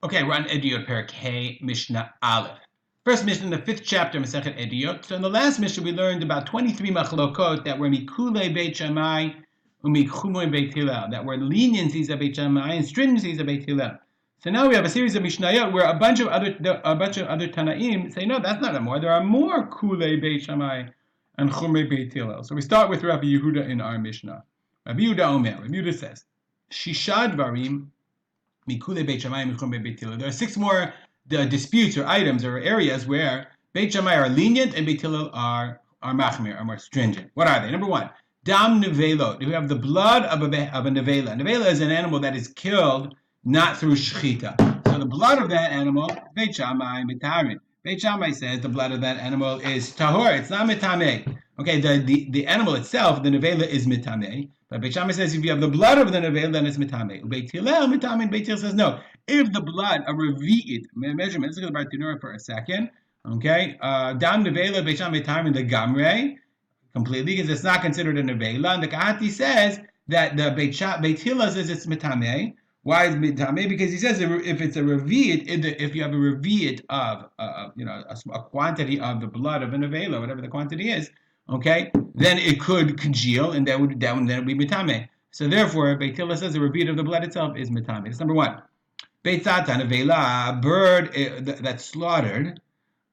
Okay, we're on Eduyot Perek Hey, Mishnah Aleph. First Mishnah in the 5th chapter, Masechet Eduyot. So in the last Mishnah, we learned about 23 machlokot that were mikule Beit Shammai u'mikhumoy Beit Hillel, that were leniencies of Beit Shammai and stringencies of Beit Hillel. So now we have a series of Mishnayot where a bunch of other Tanaim say, no, that's not more. There are more kule Beit Shammai and chumei Beit Hillel. So we start with Rabbi Yehuda in our Mishnah. Rabbi Yehuda Omer. Rabbi Yehuda says, Shisha dvarim. There are 6 more disputes or items or areas where Beit Shammai are lenient and Beit Hillel are machmir, are more stringent. What are they? Number 1, dam nevelot. You have the blood of a nevela. Nevela is an animal that is killed not through shechita. So the blood of that animal, Beit Shammai mitarin. Beit Shammai says the blood of that animal is tahor. It's not mitameh. Okay, the animal itself, the nevela, is mitameh. But Beit Shammai says if you have the blood of the nevela, then it's mitameh. Beit Hillel mitameh. Beit Hillel says no. If the blood, a revi'it measurement. Let's look at the Bartenura for a second. Okay, dam nevela Beit Shammai mitameh the gamre completely because it's not considered a nevela. And the Kahati says that the Beit Hillel says it's mitameh. Why is mitameh? Because he says if it's a revi'it, if you have a revi'it of a quantity of the blood of a nevela, whatever the quantity is, okay, then it could congeal, and then it would be mitameh. So therefore, Beit Hillel says the revi'it of the blood itself is mitameh. That's number 1. Beit Tzata nevela, a bird that's slaughtered,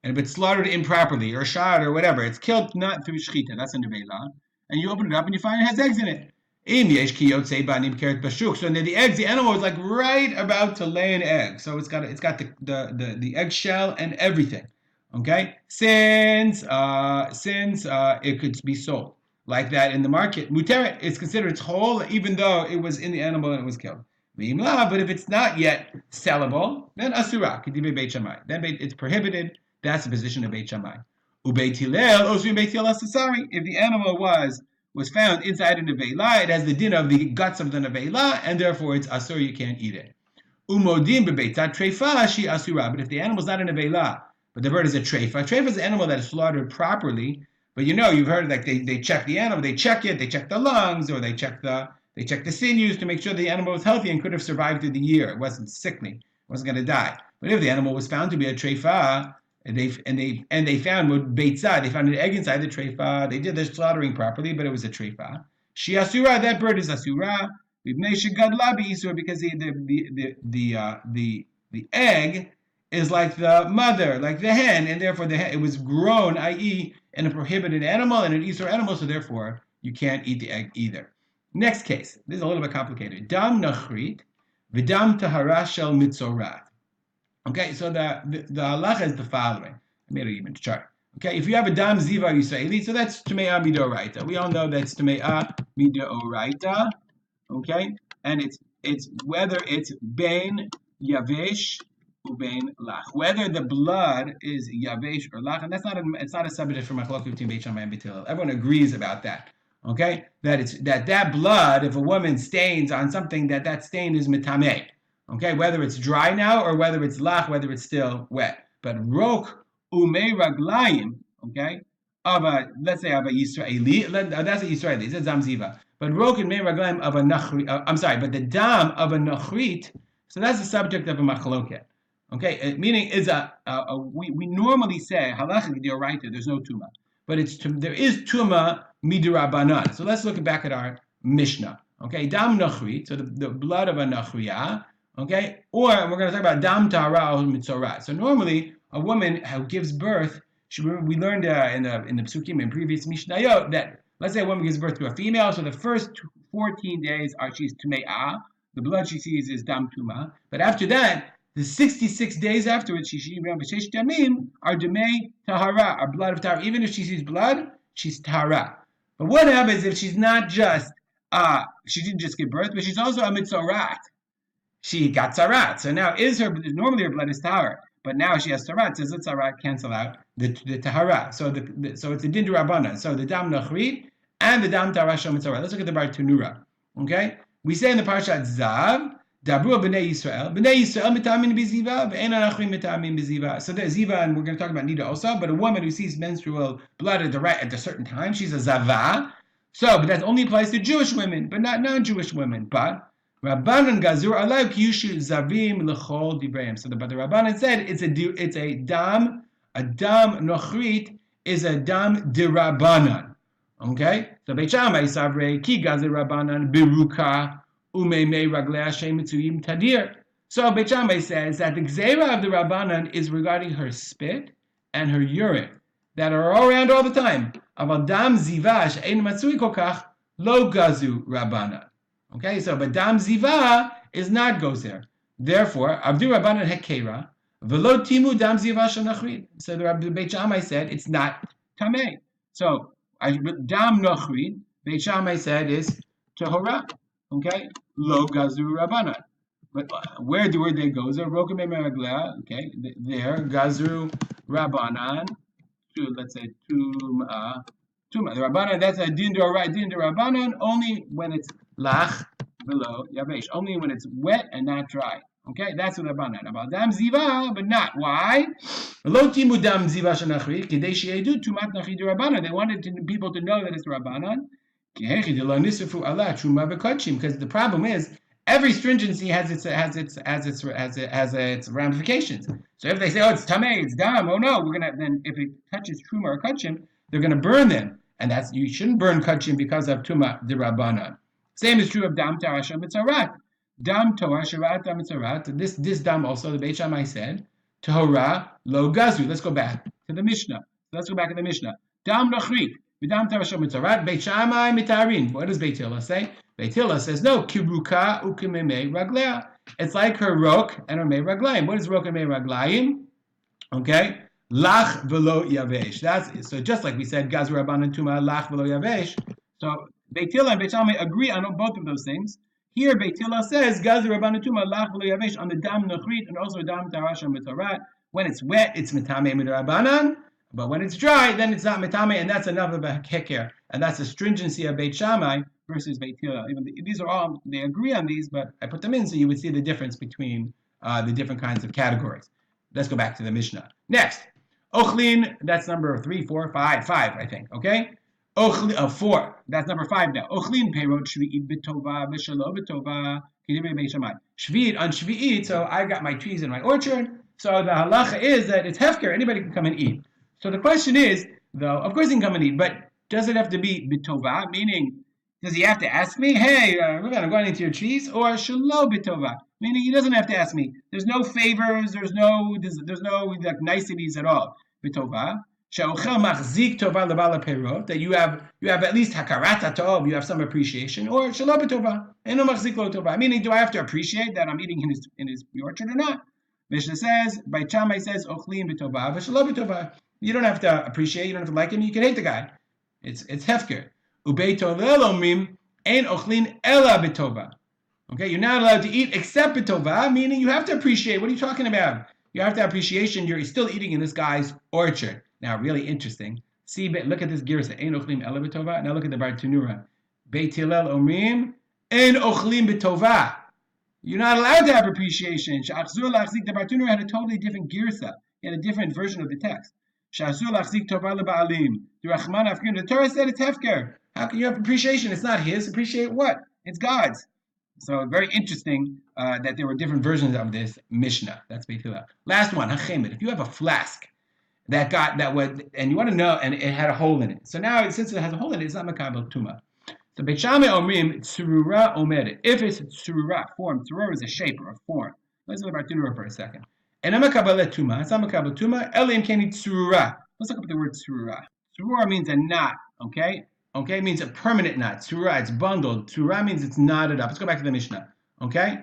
and if it's slaughtered improperly or shot or whatever, it's killed not through shechita. That's a nevela, and you open it up and you find it has eggs in it. So then the eggs, the animal is like right about to lay an egg, so it's got the eggshell and everything. Okay, since it could be sold like that in the market, muteret, it's considered it's whole even though it was in the animal and it was killed. But if it's not yet sellable, then asura, Beit Shammai. Then it's prohibited. That's the position of Beit Shammai. Ubeit Hillel, osrim Beit Hillel asari. If the animal was found inside a nevela, it has the din of the guts of the nevela, and therefore it's asur, you can't eat it. Umodim bebeitat treifa shi asura. But if the animal's not a nevela, but the bird is a treifa. Treifa is an animal that is slaughtered properly. But you've heard like they check the animal, they check it, they check the lungs, or they check the sinews to make sure the animal was healthy and could have survived through the year. It wasn't sickly, it wasn't going to die. But if the animal was found to be a treifa, and they found beitzah, they found an egg inside the treifa. They did their slaughtering properly, but it was a treifa. She asura, that bird is asura. Because the egg is like the mother, like the hen, and therefore it was grown, i.e., in a prohibited animal and an isur animal, so therefore you can't eat the egg either. Next case. This is a little bit complicated. Dam nachrit, v'dam tahara shel mitzorat. Okay, so the halacha is the following. I made an even chart. Okay, if you have a dam ziva yisraeli, so that's tume'ah midoraita. We all know that's tume'ah midoraita. Okay, and it's whether it's bein yavesh or bein lach. Whether the blood is yavesh or lach, and it's not a subject for machlokes between Beit Shammai and Beit Hillel. Everyone agrees about that. Okay, that blood, if a woman stains on something, that stain is mitameh. Okay, whether it's dry now or whether it's lach, whether it's still wet. But rok umei raglayim, okay, let's say of a Yisraeli, that's a Yisraeli, it's a dam ziva. But rok and mei raglayim of a nachrit, but the dam of a nachrit, so that's the subject of a machloket. Okay, meaning is we normally say halacha d'oraita, there's no tuma, but there is tuma midirabanan. So let's look back at our Mishnah. Okay, dam nachrit, so the blood of a nachriya. Okay, or we're going to talk about dam tahara or mitzorat. So normally, a woman who gives birth, we learned in the psukim in previous mishnayot that let's say a woman gives birth to a female, so the first 14 days she's tume'ah, the blood she sees is dam tuma, but after that, the 66 days afterwards, she are demei tahara, are blood of tahara. Even if she sees blood, she's tahara. But what happens if she's not just she didn't just give birth, but she's also a mitzorat? She got tzarat. So now normally her blood is tahara, but now she has tzarat. Does the tzarat cancel out the tahara? So so it's a din d'Rabbanan. So the dam nachrit and the dam tahara shel mitzorat. Let's look at the Bartenura. Okay, we say in the Parshat Zav, dabru b'nei Yisrael mitamin b'ziva v'ein anachrim mitamin b'ziva. So there's ziva, and we're going to talk about nida also. But a woman who sees menstrual blood at a certain time, she's a zava. So, but that only applies to Jewish women, but not non-Jewish women. But Rabbanan gazur alav kiyushu zavim lechol dibreim. So but the Rabbanan said it's a dam nochrit is a dam dirabanan. Okay, so Beit Shammai savrei ki gazir Rabbanan biruka umei raglei Hashem mitzuyim tadir. So Beit Shammai says that the gzeira of the Rabbanan is regarding her spit and her urine that are all around all the time. Aval dam ziva she'ein matzui kokach lo gazu Rabbanan. Okay, so but dam ziva is not gozer. Therefore, avdu Rabbanan hekera velo timu dam ziva shenachrid. So the Beit Shammai said it's not tamei. So dam nochrid, Beit Shammai said is tahora. Okay, lo gazu Rabbanan. But where do they go? Rokem Meraglea, okay, there, Gazru Rabbanan, let's say Tuma. The Rabbanan, that's a din Rabbanan only when it's lach below yavesh, only when it's wet and not dry. Okay, that's what Rabbanan. About dam ziva, but not. Why? Lo timu dam ziva shenachri, kidei sheyedu tumat nachri Rabbanan. They wanted people to know that it's Rabbanan. Because the problem is, every stringency has its ramifications. So if they say, "Oh, it's tamei, it's dam," oh no, then if it touches truma or kachim, they're gonna burn them, and you shouldn't burn kachim because of tuma dirabanan. Same is true of dam tarasha mitzarat. Dam tarasha mitzarat. This dam also the Beit Shammai said tahora lo gazu. Let's go back to the Mishnah. Let's go back to the Mishnah. Dam lachrit. Dam tarasha mitzarat. Beit Shammai mitarin. What does Beit Hillel say? Beit Hillel says no. Kiruka ukimei raglea. It's like her rok and her mei raglayim. What is rok and mei raglayim? Okay, lach velo yavesh. That's so. Just like we said, gaz rabbanan tuma lach velo yavesh. So Beit Hillel and Beit Shammai agree on both of those things. Here Beit Hillel says gaz rabbanan tuma lach velo yavesh on the dam nochrit and also dam tarasha mitarat. When it's wet, it's mitame midrabanan. But when it's dry, then it's not mitame, and that's enough of a heker, and that's the stringency of Beit Shammai versus Beit Hillel. Even these are all, they agree on these, but I put them in so you would see the difference between the different kinds of categories. Let's go back to the Mishnah. Next, Ochlin, that's number 3, 4, 5, I think, okay? Ochlin, 4, that's number 5 now. Ochlin peirot shvi'it b'tova b'shalo b'tova k'divrei Beit Shammai. Shvi'it, on Shvi'it, so I got my trees in my orchard, so the halacha is that it's hefker, anybody can come and eat. So the question is, though, of course he can come and eat, but does it have to be b'tova, meaning, does he have to ask me, hey, we're going to go into your trees, or shalo b'tova, meaning he doesn't have to ask me. There's no favors, there's no like niceties at all. B'tova, she'ochel machzik tova lebala perot, that you have at least hakarat hatov, you have some appreciation, or shalo b'tova, eno machzik lo tova, meaning do I have to appreciate that I'm eating in his orchard or not? Mishnah says, Beit Shammai says, ochlin b'tova, v'shalo b'tova. You don't have to appreciate, you don't have to like him, you can hate the guy. It's hefker. Ubeit Hillel omrim ein ochlin ela b'tova. Okay, you're not allowed to eat except b'tova, meaning you have to appreciate. What are you talking about? You have to appreciation. You're still eating in this guy's orchard. Now, really interesting. See, look at this girsa. Ein ochlin ela b'tova. Now look at the Bar Tanura. Beit Hillel omrim ein ochlin b'tova. You're not allowed to have appreciation. Sha'achzur lachzik. The Bar Tanura had a totally different girsa. He had a different version of the text. Sha'achzur lachzik tova leba'alim. The Torah said it's hefker. How can you have appreciation? It's not his. Appreciate what? It's God's. So very interesting that there were different versions of this Mishnah. That's Beit Hillel. Last one, hachemet. If you have a flask and you want to know, and it had a hole in it. So now, since it has a hole in it, it's not makabel tuma. So Beit Shammai omrim tzurura omeret. If it's tzurura form, tzurura is a shape or a form. Let's look at tzurura for a second. And I'm makabel tuma. It's not makabel tuma. Elim keni tzurura. Let's look up the word tzurura. Tzurura means a knot. Okay. Okay, means a permanent knot. Tzura, it's bundled. Tzura means it's knotted up. Let's go back to the Mishnah. Okay?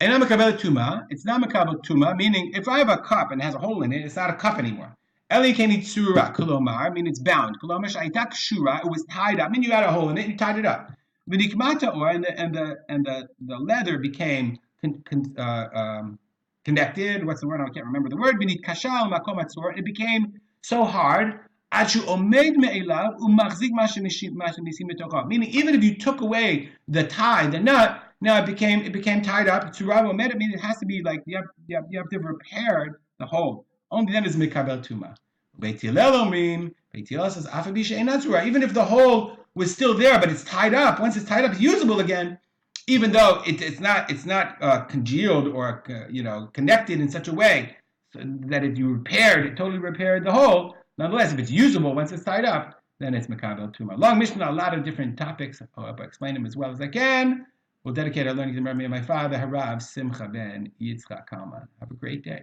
And I'm makabel tuma. It's not makabel tuma, meaning if I have a cup and it has a hole in it, it's not a cup anymore. Eli keni tzura, kolomar, meaning it's bound. Kolomar shaitak shura, it was tied up. I mean, you had a hole in it, you tied it up. V'nikmata or, and the leather became connected. What's the word? I can't remember the word. V'nit kashal makom atzor. It became so hard. Meaning, even if you took away the tie, the nut, now it became tied up. To Rav Omed, meaning it has to be like you have to repair the hole. Only then is mikabel tuma. Beit Hillel says even if the hole was still there, but it's tied up. Once it's tied up, it's usable again. even though it's not congealed or connected in such a way so that if you totally repaired the hole, nonetheless, if it's usable once it's tied up, then it's Makabel Tuma. Long Mishnah, a lot of different topics. I'll explain them as well as I can. We'll dedicate our learning to the memory of my father, Harav Simcha ben Yitzchak Kalman. Have a great day.